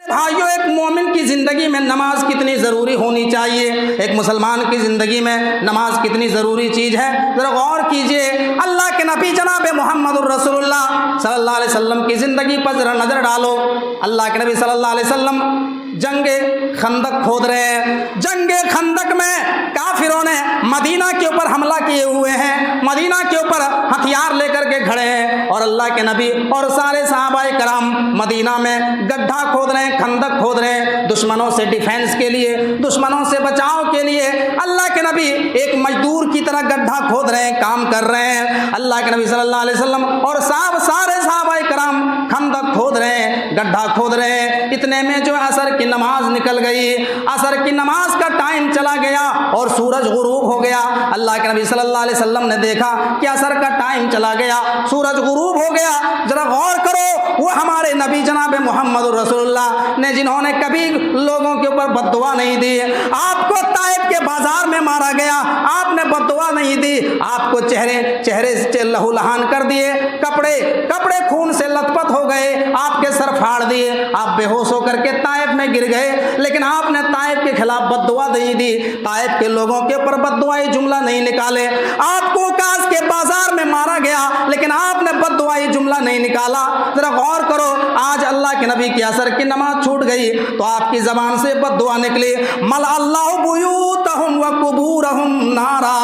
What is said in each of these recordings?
भाइयों, एक मोमिन की ज़िंदगी में नमाज कितनी ज़रूरी होनी चाहिए, एक मुसलमान की ज़िंदगी में नमाज कितनी ज़रूरी चीज़ है, ज़रा गौर कीजिए। अल्लाह के नबी जनाब मुहम्मदुर रसूलुल्लाह सल्लल्लाहु अलैहि वसल्लम की ज़िंदगी पर ज़रा नज़र डालो। अल्लाह के नबी सल्लल्लाहु अलैहि वसल्लम जंगे खंदक खोद रहे हैं। जंगे खंदक में काफिरों ने मदीना के ऊपर हमला किए हुए हैं, मदीना के ऊपर हथियार लेकर के खड़े हैं और अल्लाह के नबी और सारे सहाबाए कराम मदीना में गड्ढा खोद रहे हैं, खंदक खोद रहे हैं, दुश्मनों से डिफेंस के लिए, दुश्मनों से बचाव के लिए। अल्लाह के नबी एक मजदूर की तरह गड्ढा खोद रहे हैं, काम कर रहे हैं। अल्लाह के नबी सल्लल्लाहु अलैहि वसल्लम और सारे सहाबाए कराम खंदक खोद रहे हैं, गड्ढा खोद रहे हैं। इतने में जो असर की नमाज निकल गई, असर की नमाज का टाइम चला गया और सूरज गुरूब हो गया। अल्लाह के नबी सल्लल्लाहु अलैहि वसल्लम ने देखा कि असर का टाइम चला गया, सूरज गुरूब हो गया। जरा गौर करो, वो हमारे नबी जनाब मुहम्मद रसूलुल्लाह ने जिन्होंने कभी लोगों के ऊपर बद्दुआ नहीं दी, आपको ताइफ के बाजार में मारा गया, आपने बद्दुआ नहीं दी, आपको चेहरे से लहू लहान कर दिए, कपड़े खून से लथपथ हो गए, आपके सर फाड़ दिए, आप बेहोश होकर के ताइफ में गिर गए, लेकिन आपने ताइफ के खिलाफ बद्दुआ नहीं दी, ताइफ के लोगों के ऊपर बद्दुआई जुमला नहीं निकाले। आपको कास के बाजार में मारा गया, लेकिन आपने बद्दुआई जुमला नहीं निकाला। जरा गौर करो, आज अल्लाह के नबी की असर की नमाज छूट गई तो आपकी जबान से बद्दुआ निकली, मल अल्लाहु बुयूतहुम व कुबूरहुम नारा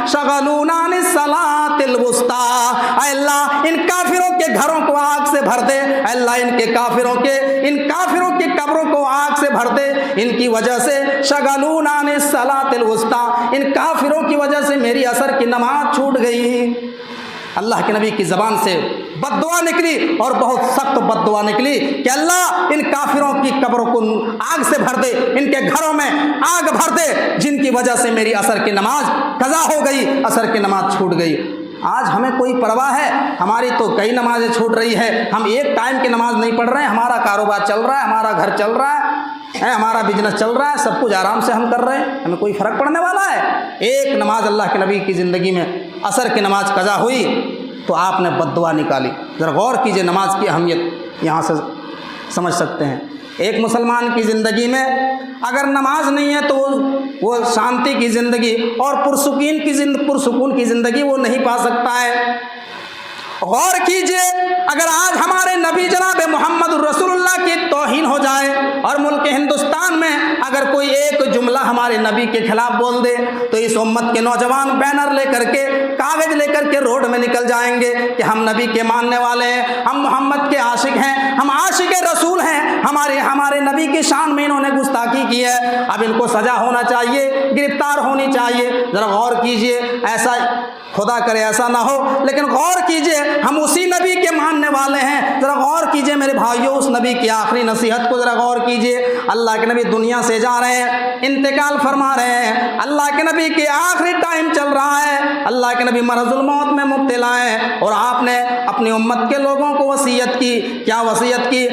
शगलूना अनिस सलातिल वुस्ता। अल्लाह इन काफिरों के घरों को आग से भर दे, अल्लाह इन काफिरों की कब्रों को आग से भर दे, इनकी वजह से शगलूना अनिस सलातिल वुस्ता, इन काफिरों की वजह से मेरी असर की नमाज छूट गई। अल्लाह के नबी की ज़बान से बद्दुआ निकली और बहुत सख्त बद्दुआ निकली कि अल्लाह इन काफिरों की कब्रों को आग से भर दे, इनके घरों में आग भर दे, जिनकी वजह से मेरी असर की नमाज कज़ा हो गई, असर की नमाज छूट गई। आज हमें कोई परवाह है? हमारी तो कई नमाजें छूट रही है, हम एक टाइम की नमाज नहीं पढ़ रहे हैं, हमारा कारोबार चल रहा है, हमारा घर चल रहा है, हमारा बिजनेस चल रहा है, सब कुछ आराम से हम कर रहे हैं, हमें कोई फ़र्क पड़ने वाला है? एक नमाज अल्लाह के नबी की ज़िंदगी में असर की नमाज कज़ा हुई तो आपने बद्दुआ निकाली। ज़रा गौर कीजिए, नमाज की अहमियत यहाँ से समझ सकते हैं। एक मुसलमान की ज़िंदगी में अगर नमाज नहीं है तो वो शांति की ज़िंदगी और पुरसुकून की ज़िंदगी वो नहीं पा सकता है। गौर कीजिए, अगर आज हमारे नबी जनाब मुहम्मद रसूलुल्लाह की तौहीन हो जाए और मुल्क हिंदुस्तान में अगर कोई एक जुमला हमारे नबी के खिलाफ बोल दे तो इस उम्मत के नौजवान बैनर लेकर के, कागज़ लेकर के रोड में निकल जाएंगे कि हम नबी के मानने वाले हैं, हम मोहम्मद के आशिक हैं, हम आशिक रसूल हैं, हमारे नबी की शान में इन्होंने गुस्ताखी की है, अब इनको सज़ा होना चाहिए, गिरफ्तार होनी चाहिए। ज़रा गौर कीजिए, ऐसा खुदा करे ऐसा ना हो, लेकिन गौर कीजिए, हम उसी नबी के मानने वाले हैं। ज़रा गौर कीजिए मेरे भाइयों, उस नबी की आखिरी नसीहत को ज़रा गौर कीजिए। अल्लाह के नबी दुनिया से जा रहे हैं, इंतकाल फरमा रहे हैं, अल्लाह के नबी के आखिरी टाइम चल रहा है, अल्लाह के नबी मरज़ुल मौत में मुब्तला हैं और आपने अपनी उम्मत के लोगों को वसीयत की, क्या वसीयत की?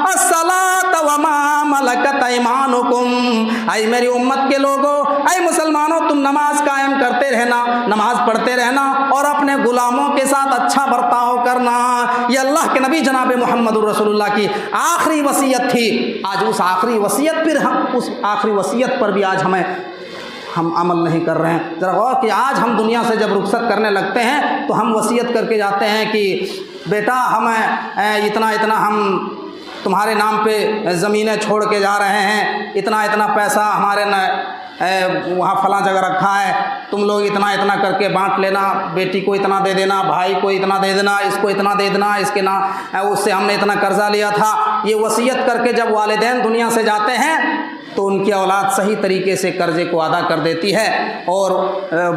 अस्सलात व मा मलकत ऐमानुकुम। ऐ मेरी उम्मत के लोगों, ऐ मुसलमानों, तुम नमाज कायम करते रहना, नमाज पढ़ते रहना और अपने गुलामों के साथ अच्छा बर्ताव करना। ये अल्लाह के नबी जनाब मुहम्मद रसूलुल्लाह की आखिरी वसीयत थी। आज उस आखिरी वसीयत पर भी आज हम अमल नहीं कर रहे हैं। ज़रा गौर कि आज हम दुनिया से जब रुखसत करने लगते हैं तो हम वसीयत करके जाते हैं कि बेटा हमें इतना हम तुम्हारे नाम पे ज़मीनें छोड़ के जा रहे हैं, इतना पैसा हमारे वहाँ फलां जगह रखा है, तुम लोग इतना करके बांट लेना, बेटी को इतना दे देना, भाई को इतना दे देना, इसको इतना दे देना, इसके ना उससे हमने इतना कर्जा लिया था। ये वसीयत करके जब वालिदैन दुनिया से जाते हैं तो उनकी औलाद सही तरीके से कर्जे को अदा कर देती है और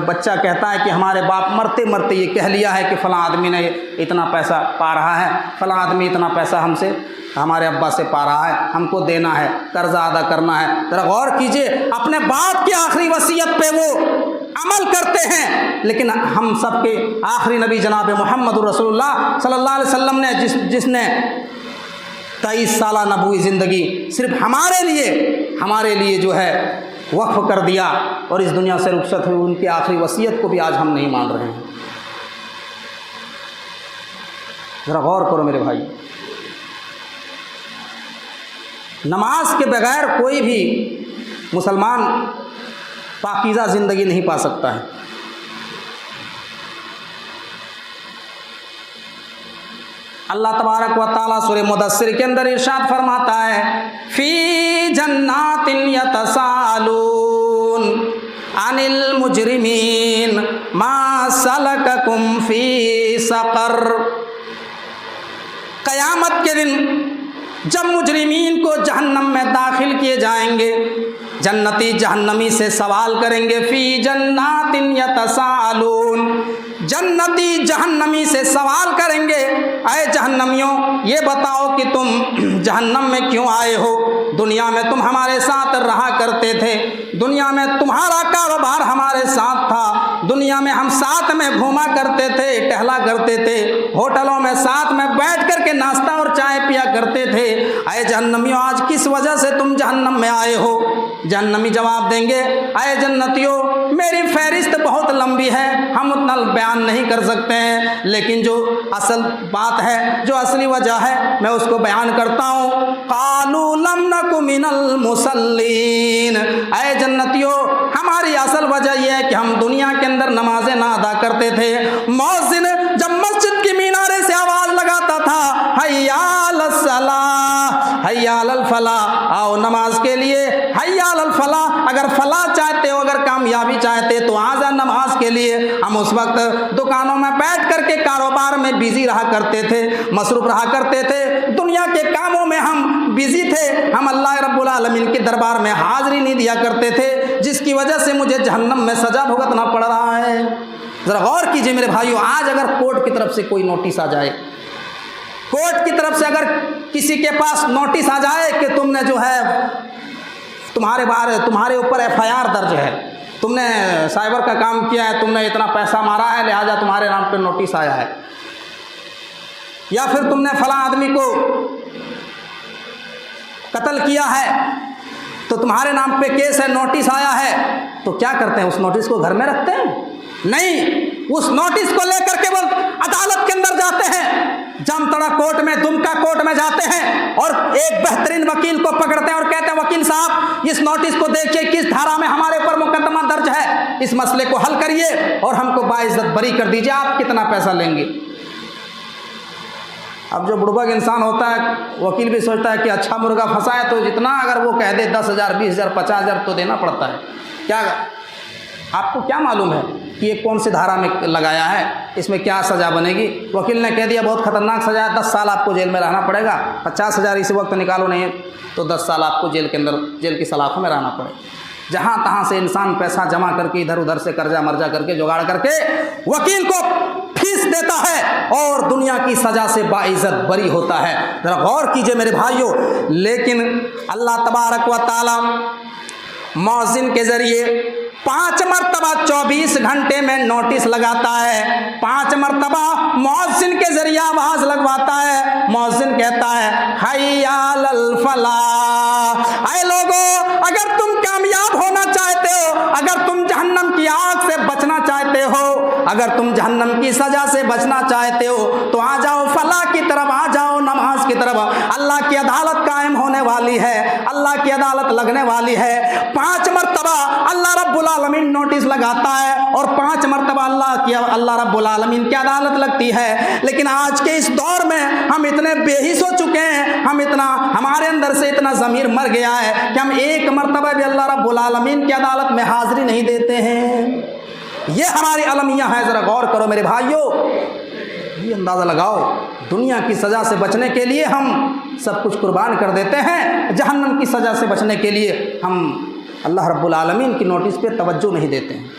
बच्चा कहता है कि हमारे बाप मरते मरते ये कह लिया है कि फ़लाँ आदमी ने इतना पैसा पा रहा है, फ़लाँ आदमी इतना पैसा हमसे हमारे अब्बा से पा रहा है, हमको देना है, कर्जा अदा करना है। ज़रा गौर कीजिए, अपने बाप की आखिरी वसीयत पे वो अमल करते हैं, लेकिन हम सब के आखिरी नबी जनाब मुहम्मद रसूलुल्लाह सल्लल्लाहु अलैहि वसल्लम ने जिसने 23 साला नबूवी ज़िंदगी सिर्फ हमारे लिए जो है वक्फ कर दिया और इस दुनिया से रुखसत हुई, उनकी आखिरी वसीयत को भी आज हम नहीं मान रहे हैं। ज़रा गौर करो मेरे भाई, नमाज के बगैर कोई भी मुसलमान पाकीज़ा ज़िंदगी नहीं पा सकता है। अल्लाह तबारक व तआला सूरह मुदस्सिर के अंदर इरशाद फरमाता है, फ़ी जन्नातिन यतसालून अनिल मुजरिमीन मा सलककुम फ़ी सक़र। क़यामत के दिन जब मुजरिमीन को जहन्नम में दाखिल किए जाएंगे, जन्नती जहन्नमी से सवाल करेंगे, फ़ी जन्नातिन यतसालून, जन्नती जहन्नमी से सवाल करेंगे, अय जहन्नमियों ये बताओ कि तुम जहन्नम में क्यों आए हो? दुनिया में तुम हमारे साथ रहा करते थे, दुनिया में तुम्हारा कारोबार हमारे साथ था, दुनिया में हम साथ में घूमा करते थे, टहला करते थे, होटलों में साथ में बैठ करके नाश्ता और चाय पिया करते थे। अय जहन्नमियों आज किस वजह से तुम जहन्नम में आए हो? जहन्नमी जवाब देंगे, अय जन्नतियों मेरी फहरिस्त बहुत लंबी है, हम उतना बयान नहीं कर सकते हैं, लेकिन जो असल बात है, जो असली वजह है, मैं उसको बयान करता हूँ। क़ालू लम नकु मिनल मुसल्लीन, अय जन्नतियों हमारी असल वजह यह है कि हम दुनिया के अंदर नमाजें ना अदा करते थे। मौज़िन जब मस्जिद की मीनारे से आवाज़ लगाता था, हय्या अलस सलाह हय्या अलल फलाह, आओ नमाज के लिए, हय्या अलल फलाह, अगर फलाह चाहते हो, अगर कामयाबी चाहते तो आ जा नमाज के लिए। हम उस वक्त दुकानों में बैठ करके कारोबार में बिजी रहा करते थे, मसरूफ रहा करते थे, दुनिया के कामों में हम बिजी थे, हम अल्लाह रब्बुल आलमीन के दरबार में हाजिरी नहीं दिया करते थे, जिसकी वजह से मुझे जहन्नम में सजा भुगतना पड़ रहा है। ज़रा गौर कीजिए मेरे भाइयों, आज अगर कोर्ट की तरफ से कोई नोटिस आ जाए, कोर्ट की तरफ से अगर किसी के पास नोटिस आ जाए कि तुमने जो है तुम्हारे ऊपर FIR दर्ज है, तुमने साइबर का काम किया है, तुमने इतना पैसा मारा है, लिहाजा तुम्हारे नाम पे नोटिस आया है, या फिर तुमने फलां आदमी को कत्ल किया है तो तुम्हारे नाम पे केस है, नोटिस आया है, तो क्या करते हैं? उस नोटिस को घर में रखते हैं? नहीं, उस नोटिस को लेकर के वो अदालत के अंदर जाते हैं, जामताड़ा कोर्ट में, दुमका कोर्ट में जाते हैं और एक बेहतरीन वकील को पकड़ते हैं और कहते हैं, वकील साहब इस नोटिस को देखिए, किस धारा में हमारे ऊपर मुकदमा दर्ज है, इस मसले को हल करिए और हमको बाइज्जत बरी कर दीजिए, आप कितना पैसा लेंगे? अब जो बुड़बक इंसान होता है, वकील भी सोचता है कि अच्छा मुर्गा फंसा है तो जितना अगर वो कह दे 10,000, 20,000, 50,000 तो देना पड़ता है। क्या आपको क्या मालूम है कि ये कौन सी धारा में लगाया है, इसमें क्या सज़ा बनेगी? वकील ने कह दिया बहुत ख़तरनाक सज़ा है, 10 साल आपको जेल में रहना पड़ेगा, 50,000 इसी वक्त निकालो, नहीं तो 10 साल आपको जेल के अंदर, जेल की सलाखों में रहना पड़ेगा। जहाँ तहाँ से इंसान पैसा जमा करके, इधर उधर से कर्जा मर्जा करके, जुगाड़ करके वकील को फीस देता है और दुनिया की सज़ा से बाइज्जत बरी होता है। ज़रा गौर कीजिए मेरे भाइयों, लेकिन अल्लाह तबारक व तआला मौज़िन के ज़रिए 5 मरतबा 24 घंटे में नोटिस लगाता है, 5 मरतबा मौज़िन के ज़रिए आवाज़ लगवाता है। मौज़िन कहता है, हय्या अलल फलाह, ऐ लोगों अगर तुम कामयाब होना चाहते हो, अगर तुम जहन्नम की आग से बचना चाहते हो, अगर तुम जहन्नम की सज़ा से बचना चाहते हो तो आ जाओ फलाह की तरफ, आ जाओ नमाज की तरफ। अल्लाह की अदालत कायम होने वाली है, अल्लाह की अदालत लगने वाली है। 5 मरतबा अल्लाह रब्बुल आलमीन नोटिस लगाता है और 5 मरतबा अल्लाह रब्बुल आलमीन की अदालत लगती है। लेकिन आज के इस दौर में हम इतने बेहिस हो चुके हैं, हमारे अंदर से इतना ज़मीर मर गया है कि हम 1 मरतबा भी अल्लाह रब्बुल आलमीन की अदालत में हाज़िरी नहीं देते हैं। ये हमारी अलमियाँ है, ज़रा गौर करो मेरे भाइयों, ये अंदाज़ा लगाओ, दुनिया की सज़ा से बचने के लिए हम सब कुछ कुर्बान कर देते हैं, जहन्नम की सज़ा से बचने के लिए हम अल्लाह रब्बुल आलमीन की नोटिस पे तवज्जो नहीं देते हैं।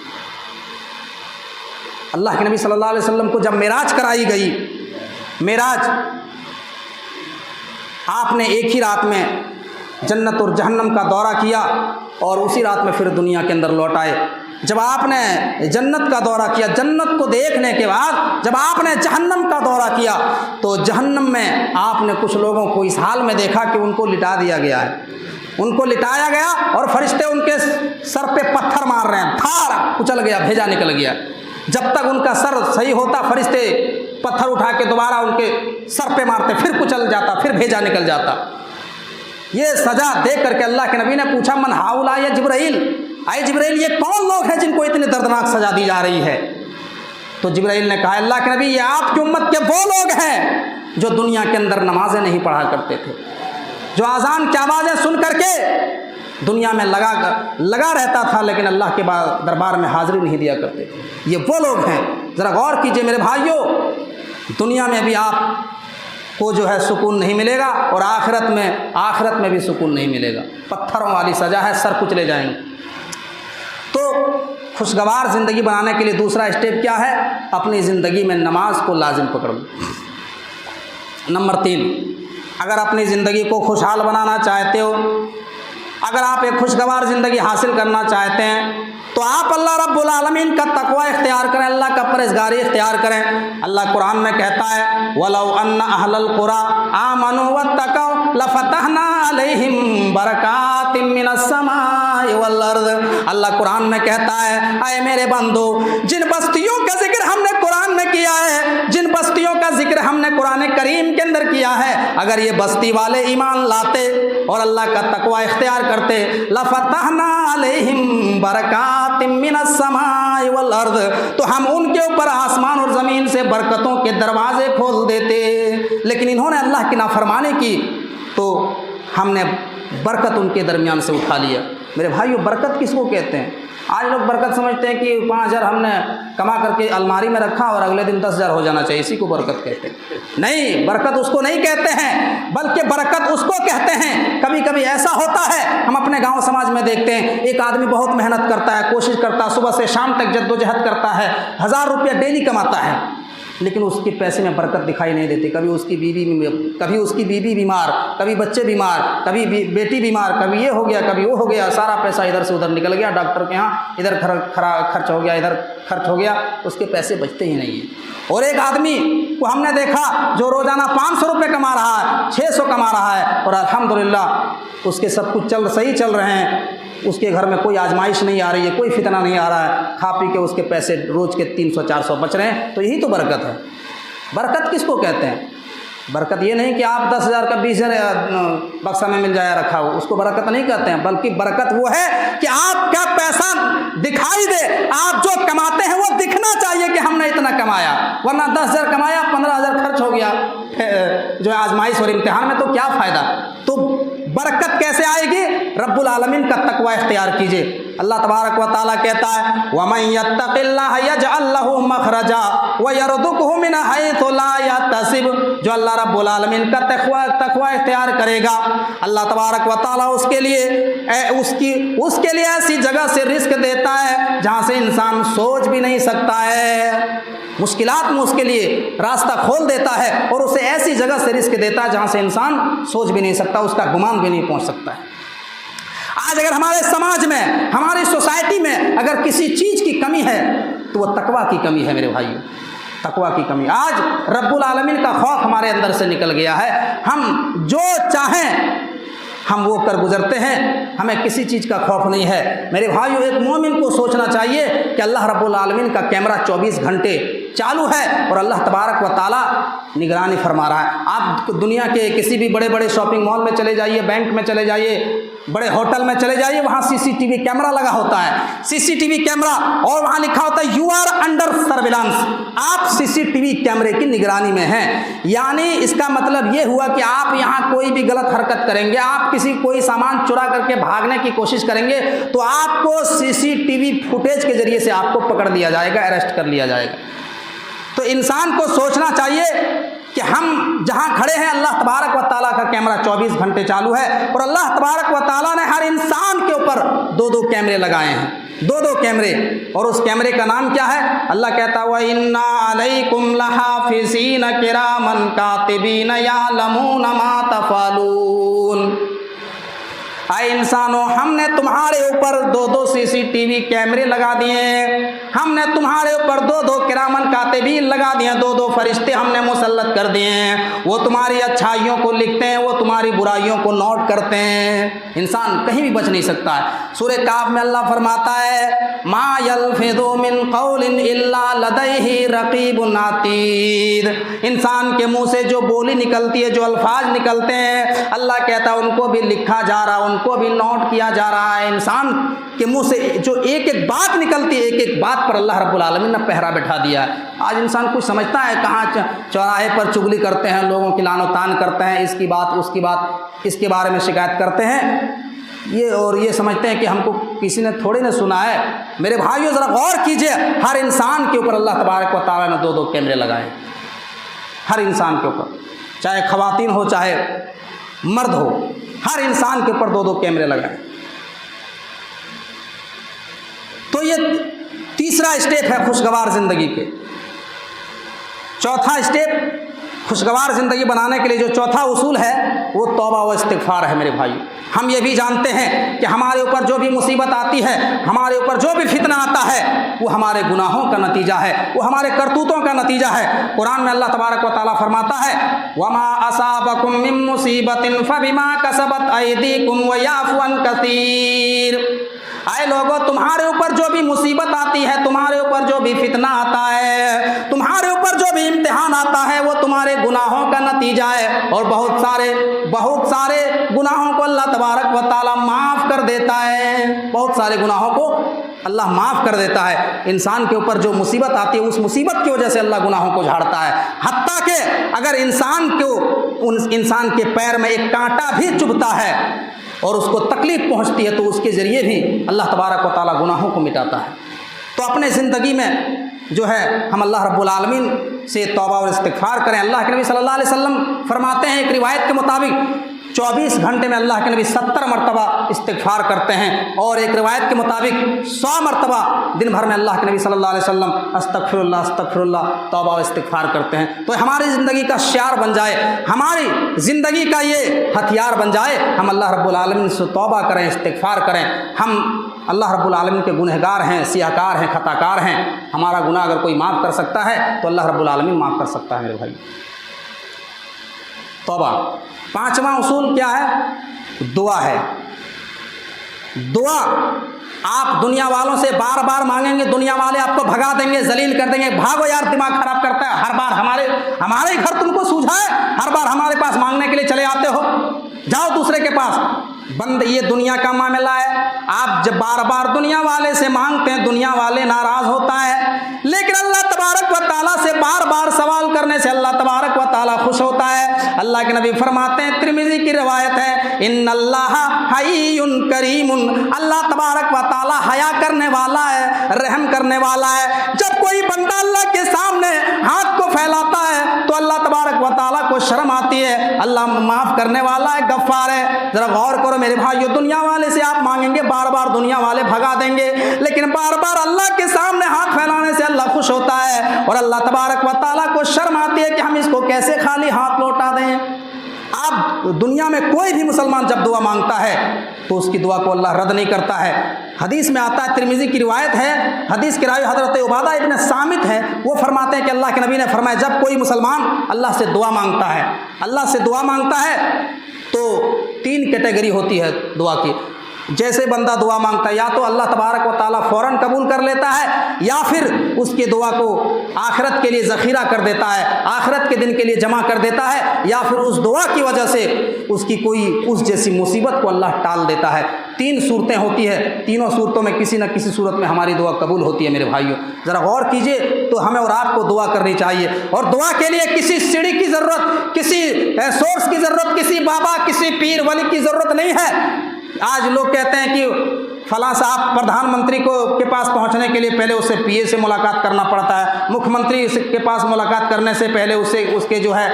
अल्लाह के नबी सल्लल्लाहु अलैहि वसल्लम को जब मेराज कराई गई, मेराज आपने एक ही रात में जन्नत और जहन्नम का दौरा किया और उसी रात में फिर दुनिया के अंदर लौट आए। जब आपने जन्नत का दौरा किया, जन्नत को देखने के बाद जब आपने जहन्नम का दौरा किया तो जहन्नम में आपने कुछ लोगों को इस हाल में देखा कि उनको लिटा दिया गया है, उनको लिटाया गया और फरिश्ते उनके सर पे पत्थर मार रहे हैं, थार कुचल गया, भेजा निकल गया। जब तक उनका सर सही होता फरिश्ते पत्थर उठा के दोबारा उनके सर पे मारते, फिर कुचल जाता, फिर भेजा निकल जाता। ये सजा देख करके अल्लाह के नबी ने पूछा, मन हाउला या जिब्राइल, आए जिब्राइल ये कौन लोग हैं जिनको इतनी दर्दनाक सजा दी जा रही है? तो जिब्राइल ने कहा, अल्लाह के नबी ये आपकी उम्मत के वो लोग हैं जो दुनिया के अंदर नमाजें नहीं पढ़ा करते थे, जो आज़ान की आवाज़ें सुन करके दुनिया में लगा रहता था, लेकिन अल्लाह के दरबार में हाजिरी नहीं दिया करते थे। ये वो लोग हैं। ज़रा गौर कीजिए मेरे भाइयों, दुनिया में भी आपको जो है सुकून नहीं मिलेगा और आखिरत में भी सुकून नहीं मिलेगा। पत्थरों वाली सज़ा है, सर कुचले जाएंगे। तो खुशगवार ज़िंदगी बनाने के लिए दूसरा स्टेप क्या है? अपनी ज़िंदगी में नमाज को लाजिम पकड़ो। नंबर 3, अगर अपनी ज़िंदगी को खुशहाल बनाना चाहते हो, अगर आप एक खुशगवार ज़िंदगी हासिल करना चाहते हैं, तो आप अल्लाह रब्बुल आलमीन का तकवा इख्तियार करें, अल्लाह का परहेज़गारी इख्तियार करें। अल्लाह कुरान में कहता है, वलौ अन्ना अहलल कुरा आमनू वत्तक़ौ लफ़तहना अलैहिम बरकातिम मिनस समाई वल अर्ज़। अल्लाह कुरान में कहता है, आए मेरे बंदो, जिन बस्तियों का जिक्र हमने कुरान में किया है, जिन बस्तियों का जिक्र हमने कुरान करीम के अंदर किया है, अगर ये बस्ती वाले ईमान लाते और अल्लाह का तकवा इख्तियार करते, लफ़तहना अलैहिम बरकातिम मिनस समाई वल अर्ज़, तो हम उनके ऊपर आसमान और ज़मीन से बरकतों के दरवाजे खोल देते। लेकिन इन्होंने अल्लाह की नाफरमानी की तो हमने बरकत उनके दरमियान से उठा लिया। मेरे भाइयों, बरकत किसको कहते हैं? आज लोग बरकत समझते हैं कि 5,000 हमने कमा करके अलमारी में रखा और अगले दिन 10,000 हो जाना चाहिए, इसी को बरकत कहते हैं। नहीं, बरकत उसको नहीं कहते हैं, बल्कि बरकत उसको कहते हैं। कभी कभी ऐसा होता है, हम अपने गांव समाज में देखते हैं, एक आदमी बहुत मेहनत करता है, कोशिश करता है, सुबह से शाम तक जद्दोजहद करता है, 1000 रुपया डेली कमाता है, लेकिन उसके पैसे में बरकत दिखाई नहीं देती। कभी उसकी बीवी बीमार, कभी बच्चे बीमार, कभी बेटी बीमार, कभी ये हो गया, कभी वो हो गया, सारा पैसा इधर से उधर निकल गया, डॉक्टर के यहाँ इधर खर्च हो गया, इधर खर्च हो गया, उसके पैसे बचते ही नहीं हैं। और एक आदमी को हमने देखा जो रोज़ाना 500 रुपये कमा रहा है, 600 कमा रहा है, और अल्हम्दुलिल्लाह उसके सब कुछ सही चल रहे हैं, उसके घर में कोई आजमाइश नहीं आ रही है, कोई फितना नहीं आ रहा है, खा पी के उसके पैसे रोज़ के 300-400 बच रहे हैं। तो यही तो बरकत है। बरकत किसको कहते हैं? बरकत ये नहीं कि आप 10,000 का 20,000 बक्सा में मिल जाए रखा हो, उसको बरकत नहीं कहते हैं। बल्कि बरकत वो है कि आपका पैसा दिखाई दे, आप जो कमाते हैं वो दिखना चाहिए कि हमने इतना कमाया, वरना 10,000 कमाया, 15,000 खर्च हो गया जो आजमाइश और इम्तिहान में, तो क्या फ़ायदा? तो बरकत कैसे आएगी? रब्बुल आलमीन का तकवा इख्तियार कीजिए। अल्लाह तबारक व तआला कहता है, वमन यत्तक़िल्लाह यजअल लहू मखरजा व यरज़ुक़हु मिन हैथु ला यहतसिब। जो अल्लाह रब्बुल आलमीन का तकवा इख्तियार करेगा, अल्लाह तबारक व तआला उसके लिए ऐसी जगह से रिस्क देता है जहाँ से इंसान सोच भी नहीं सकता है। मुश्किलात में उसके लिए रास्ता खोल देता है और उसे ऐसी जगह से रिस्क देता है जहाँ से इंसान सोच भी नहीं सकता, उसका गुमान भी नहीं पहुँच सकता है। आज अगर हमारे समाज में, हमारी सोसाइटी में अगर किसी चीज़ की कमी है तो वो तकवा की कमी है। मेरे भाइयों, तकवा की कमी। आज रब्बुल आलमीन का खौफ हमारे अंदर से निकल गया है। हम जो चाहें हम वो कर गुजरते हैं, हमें किसी चीज़ का खौफ नहीं है। मेरे भाइयों, एक मोमिन को सोचना चाहिए कि अल्लाह रब्बुल आलमीन का कैमरा 24 घंटे चालू है और अल्लाह तबारक व ताला निगरानी फरमा रहा है। आप दुनिया के किसी भी बड़े बड़े शॉपिंग मॉल में चले जाइए, बैंक में चले जाइए, बड़े होटल में चले जाइए, वहाँ CCTV कैमरा लगा होता है। CCTV कैमरा, और वहाँ लिखा होता है यू आर अंडर सर्विलांस, आप CCTV कैमरे की निगरानी में हैं। यानी इसका मतलब ये हुआ कि आप यहाँ कोई भी गलत हरकत करेंगे, आप कोई सामान चुरा करके भागने की कोशिश करेंगे तो आपको CCTV फुटेज के जरिए से आपको पकड़ लिया जाएगा, अरेस्ट कर लिया जाएगा। तो इंसान को सोचना चाहिए कि हम जहाँ खड़े हैं अल्लाह तबारक व ताला का कैमरा 24 घंटे चालू है और अल्लाह तबारक व ताला ने हर इंसान के ऊपर 2-2 कैमरे लगाए हैं, 2-2 कैमरे। और उस कैमरे का नाम क्या है? अल्लाह कहता है, व इन्ना अलैकुम लहाफिज़ीन किरामन कातिबीन यालमून मा तफ़अलून। आए इंसानों, हमने तुम्हारे ऊपर 2-2 CCTV कैमरे लगा दिए हैं हमने तुम्हारे ऊपर 2-2 किरामन कातिबीन लगा दिए, 2-2 फरिश्ते हमने मुसल्लत कर दिए हैं। वो तुम्हारी अच्छाइयों को लिखते हैं, वो तुम्हारी बुराइयों को नोट करते हैं। इंसान कहीं भी बच नहीं सकता है। सूरह काफ में अल्लाह फरमाता है मा यल्फिज़ु मिन क़ौलिन इल्ला लदैहि रक़ीबुन अतीद। इंसान के मुंह से जो बोली निकलती है, जो अल्फाज निकलते हैं, अल्लाह कहता है उनको भी लिखा जा रहा है, उनको भी नोट किया जा रहा है। इंसान के मुंह से जो एक एक बात निकलती है, एक एक बात पर अल्लाह रब्बुल आलमीन ने पहरा बैठा दिया है। आज इंसान कुछ समझता है कहाँ चौराहे पर चुगली करते हैं, लोगों की लानो तान करते हैं, इसकी बात उसकी बात, इसके बारे में शिकायत करते हैं, ये समझते हैं कि हमको किसी ने थोड़ी ना सुना है। मेरे भाइयों ज़रा गौर कीजिए, हर इंसान के ऊपर अल्लाह तबारक व तआला ने 2-2 कैमरे लगाए। हर इंसान के ऊपर, चाहे ख़वातीन हो चाहे मर्द हो, हर इंसान के ऊपर 2-2 कैमरे लगाए। तो ये तीसरा स्टेप है खुशगवार ज़िंदगी के। चौथा स्टेप खुशगवार ज़िंदगी बनाने के लिए जो चौथा उसूल है वो तौबा व इस्तिग़फ़ार है। मेरे भाई, हम ये भी जानते हैं कि हमारे ऊपर जो भी मुसीबत आती है, हमारे ऊपर जो भी फितना आता है, वो हमारे गुनाहों का नतीजा है, वो हमारे करतूतों का नतीजा है। कुरान में अल्लाह तबारक व तआला फरमाता है वमा असाबकुम मिन मुसीबतिन फबिमा कसबत अयदीकुम व याफ़ु अन कसीर। आए लोगों, तुम्हारे ऊपर जो भी मुसीबत आती है, तुम्हारे ऊपर जो भी फितना आता है, तुम्हारे ऊपर जो भी इम्तिहान आता है, वो तुम्हारे गुनाहों का नतीजा है। और बहुत सारे गुनाहों को अल्लाह तबारक व तआला माफ़ कर देता है। बहुत सारे गुनाहों को अल्लाह माफ़ कर देता है। इंसान के ऊपर जो मुसीबत आती है, उस मुसीबत की वजह से अल्लाह गुनाहों को झाड़ता है। हत्ता कि अगर इंसान के पैर में एक कांटा भी चुभता है और उसको तकलीफ़ पहुंचती है, तो उसके ज़रिए भी अल्लाह तबारक व तआला गुनाहों को मिटाता है। तो अपने ज़िंदगी में जो है हम अल्लाह रब्बुल आलमीन से तौबा और इस्तिग़फ़ार करें। अल्लाह के नबी सल्लल्लाहु अलैहि वसल्लम फरमाते हैं, एक रिवायत के मुताबिक 24 घंटे में अल्लाह के नबी 70 मरतबा इस्तिग़फ़ार करते हैं, और एक रिवायत के मुताबिक 100 मरतबा दिन भर में अल्लाह के नबी सल्लल्लाहु अलैहि वसल्लम अस्तग़फ़िरुल्लाह अस्तग़फ़िरुल्लाह तौबा व इस्तिग़फ़ार करते हैं। तो हमारी ज़िंदगी का शियार बन जाए, हमारी ज़िंदगी का ये हथियार बन जाए, हम अल्लाह रब्बुल आलमीन से तौबा करें, इस्तिग़फ़ार करें। हम अल्लाह रब्बुल आलमीन के गुनहगार हैं, सियाहकार हैं, खताकार हैं। हमारा गुनाह अगर कोई माफ़ कर सकता है तो अल्लाह रब्बुल आलमीन माफ़ कर सकता है। मेरे भाई, तौबा। पांचवा उसूल क्या है? दुआ है। दुआ आप दुनिया वालों से बार बार मांगेंगे, दुनिया वाले आपको भगा देंगे, जलील कर देंगे, भागो यार, दिमाग खराब करता है, हर बार हमारे घर तुमको सूझा है, हर बार हमारे पास मांगने के लिए चले आते हो, जाओ दूसरे के पास। बंद, ये दुनिया का मामला है। आप जब बार बार दुनिया वाले से मांगते हैं, दुनिया वाले नाराज होता है, लेकिन अल्लाह तबारक व तआला से बार बार सवाल करने से अल्लाह तबारक व तआला खुश होता है। अल्लाह के नबी फरमाते हैं, तिरमिज़ी की रिवायत है, इन्नल्लाह हय्युन करीमुन। अल्लाह तबारक व तआला हया करने वाला है, रहम करने वाला है। जब कोई बंदा अल्लाह के सामने हाथ को फैलाता है तो अल्लाह तबारक व तआला को शर्म आती है। अल्लाह माफ़ करने वाला है, गफ्फार है। ज़रा गौर करो मेरे भाइयों, दुनिया वाले से आप मांगेंगे, बार बार दुनिया वाले भगा देंगे, लेकिन बार बार अल्लाह के सामने हाथ फैलाने से अल्लाह खुश होता है, और अल्लाह तबारक व तआला को शर्म आती है कि हम इसको कैसे खाली हाथ लौटा दें। आप दुनिया में कोई भी मुसलमान जब दुआ मांगता है तो उसकी दुआ को अल्लाह रद्द नहीं करता है। हदीस में आता है, तिरमिज़ी की रिवायत है, हदीस के रावी हज़रत उबादा इब्न सामित है, वो फरमाते हैं कि अल्लाह के नबी ने फरमाया, जब कोई मुसलमान अल्लाह से दुआ मांगता है, अल्लाह से दुआ मांगता है तो 3 कैटेगरी होती है दुआ की। जैसे बंदा दुआ मांगता है, या तो अल्लाह तबारक व तआला फ़ौरन कबूल कर लेता है, या फिर उसकी दुआ को आखिरत के लिए ज़ख़ीरा कर देता है, आखिरत के दिन के लिए जमा कर देता है, या फिर उस दुआ की वजह से उसकी कोई उस जैसी मुसीबत को अल्लाह टाल देता है। 3 सूरतें होती है, तीनों सूरतों में किसी न किसी सूरत में हमारी दुआ कबूल होती है। मेरे भाइयों, ज़रा गौर कीजिए, तो हमें और आपको दुआ करनी चाहिए, और दुआ के लिए किसी सीढ़ी की ज़रूरत, किसी सोर्स की ज़रूरत, किसी बाबा, किसी पीर वली की ज़रूरत नहीं है। आज लोग कहते हैं कि फलां साहब प्रधानमंत्री के पास पहुंचने के लिए पहले उससे पीए से मुलाकात करना पड़ता है, मुख्यमंत्री के पास मुलाकात करने से पहले उसके जो है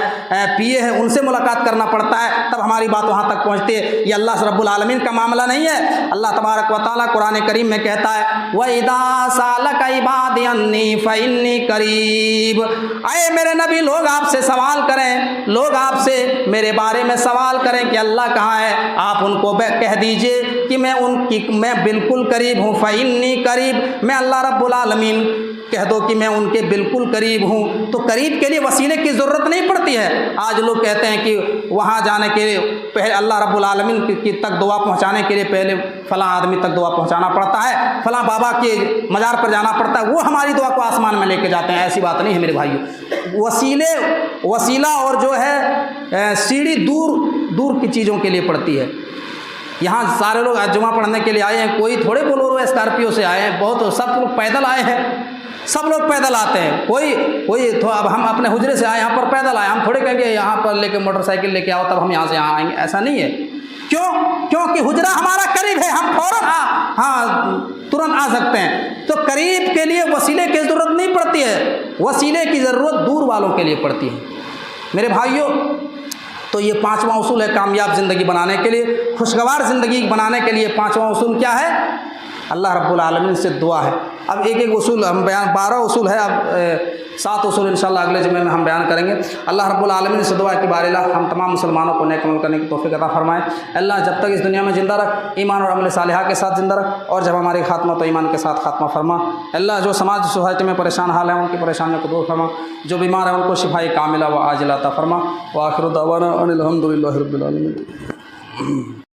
पीए हैं उनसे मुलाकात करना पड़ता है, तब हमारी बात वहां तक पहुंचती है। ये अल्लाह रब्बुल आलमीन का मामला नहीं है। अल्लाह तबारक व तआला कुरान करीम में कहता है, वइदा सालक इबादी अन्नी फइन्नी करीब। आए मेरे नबी, लोग आपसे सवाल करें, लोग आपसे मेरे बारे में सवाल करें कि अल्लाह कहाँ है, आप उनको कह दीजिए कि मैं बिल्कुल करीब हूँ। फ़इन्नी करीब, मैं अल्लाह रब्बुल आलमीन कह दो कि मैं उनके बिल्कुल करीब हूँ। तो करीब के लिए वसीले की ज़रूरत नहीं पड़ती है। आज लोग कहते हैं कि वहाँ जाने के लिए पहले अल्लाह रब्बुल आलमीन की तक दुआ पहुँचाने के लिए पहले फ़लाँ आदमी तक दुआ पहुँचाना पड़ता है, फ़लाँ बाबा के मज़ार पर जाना पड़ता है, वो हमारी दुआ को आसमान में लेके जाते हैं। ऐसी बात नहीं है मेरे भाइयों। वसीला और जो है सीढ़ी दूर की चीज़ों के लिए पड़ती है। यहाँ सारे लोग आज जुमा पढ़ने के लिए आए हैं, कोई थोड़े बोलोरो स्कॉर्पियो से आए हैं, बहुत सब लोग पैदल आए हैं, सब लोग पैदल आते हैं। कोई तो अब हम अपने हुजरे से आए यहाँ पर पैदल आए, हम थोड़े कहेंगे यहाँ पर लेके मोटरसाइकिल लेके आओ तब हम यहाँ से यहाँ आएंगे, ऐसा नहीं है। क्यों? क्योंकि हुजरा हमारा करीब है, हम फौरन तुरंत आ सकते हैं। तो करीब के लिए वसीले की ज़रूरत नहीं पड़ती है, वसीले की ज़रूरत दूर वालों के लिए पड़ती है मेरे भाइयों। तो ये पांचवा उसूल है कामयाब ज़िंदगी बनाने के लिए, खुशगवार ज़िंदगी बनाने के लिए पांचवा उसूल क्या है? अल्लाह रब्बुल आलमीन से दुआ है। अब एक एक उसूल हम बयान, 12 उसूल है, अब 7 उसूल इंशाल्लाह अगले जुमे में हम बयान करेंगे। अल्लाह रब्बुल आलमीन से दुआ है कि बारिला हम तमाम मुसलमानों को नेक अमल करने की तौफीक अता फरमाए। अल्लाह जब तक इस दुनिया में ज़िंदा रख, ईमान और अमल सालिहा के साथ ज़िंदा रख, और जब हमारी खात्मा तो ईमान के साथ खात्मा फरमा। अल्लाह जो समाज सोसाइटी में परेशान हाल है उनकी परेशानियों को दूर फरमा, जो बीमार है उनको शिफाई कामिला व आजिला अता फरमा। व आखिरु दावाना अनिल हम्दुलिल्लाहि रब्बिल आलमीन।